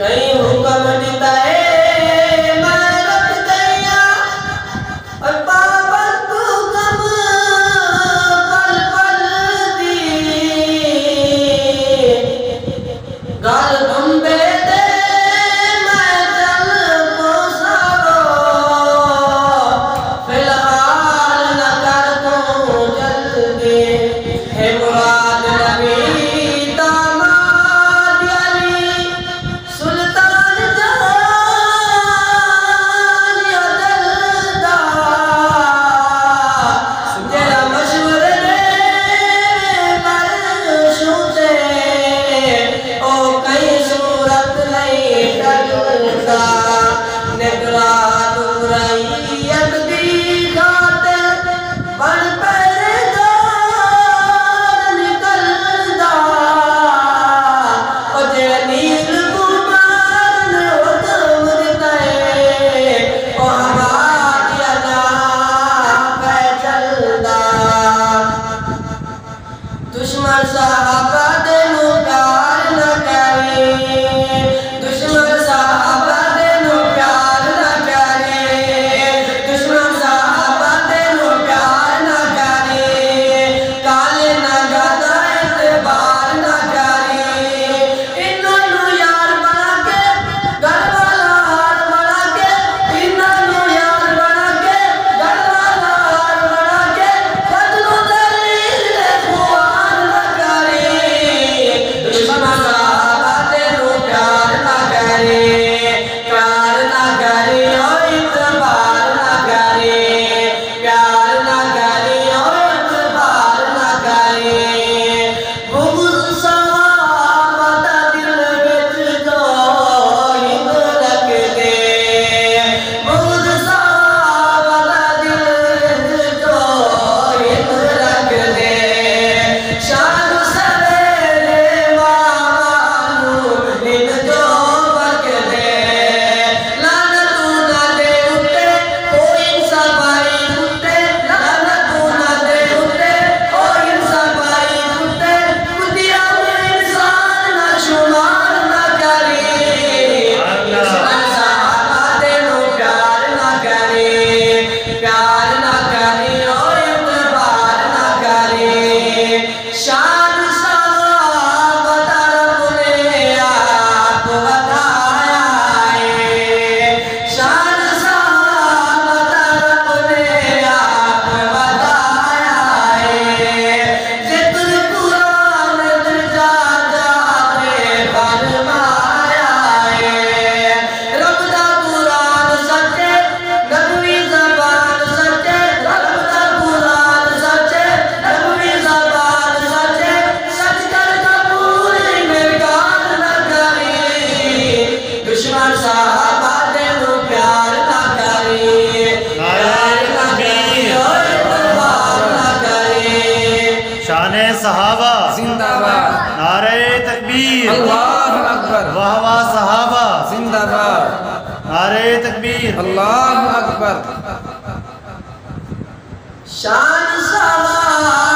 कहीं हुक्म दिता है मैं रख गया और पाबंद हुक्म पल पल दी गल बंबे दे मैं चल पोसारो फिलहाल न कर तू जल्दी है मुराद नबी दामाद अली सुल्तान जहान या दिलदार जेड़ा मशवरे दे बरशों से ओ कई सूरत नहीं टलता निकला दूरैयत दी खातिर बन पहरेदार निकलदा ओ जेड़ा नील कुमार ने हुक्म दिता है ओ हवा दिया जा पे चलदा दुश्मन साहबा दे नु प्यार न करे दुश्मन साहबा दे नु प्यार न करे दुश्मन साहबा दे नु प्यार न करे काले न गादा एतबार न करे इन्हां नु यार बना के घर वाला हार बना के इन्हां नु यार बना के घर वाला हार बना के बदलो दलील खुआर न करे दुश्मन साहबा दे नु प्यार न करे ओ इतबार न करे प्यार न करे ओ इतबार न करे बुग़्ज़ साहबा दा दिल विच जो हिंद रख दे बुग़्ज़ साहबा दा दिल विच जो हिंद रख दे शान सवेरे मानू निन जो बक दे लानत ना दे उते कोई सफाई कुत्ते लानत ना दे उते कोई सफाई कुत्ते कुतिया में इंसान ना शुमार ना करे दुश्मन साहबा दे नु प्यार ना करे ओ इतबार ना करे शान साहबा दा रब ने आप बताया है शान साहबा दा रब ने आप बताया है जिक्र कुरान जा जाते फरमाया है रब दा कुरान सच्चे नबवी ज़बान सच्चे रब दा कुरान सच्चे नबवी ज़बान सच्चे सच कर कबूल इनकार न करे दुश्मन साहबा दे नु प्यार न करे प्यार न करे ओ इतबार न करे शाने सहाबा जिंदाबाद नारे तकबीर अल्लाहु अकबर वाह वाह सहाबा जिंदाबाद नारे तकबीर अल्लाहु अकबर शान साहबा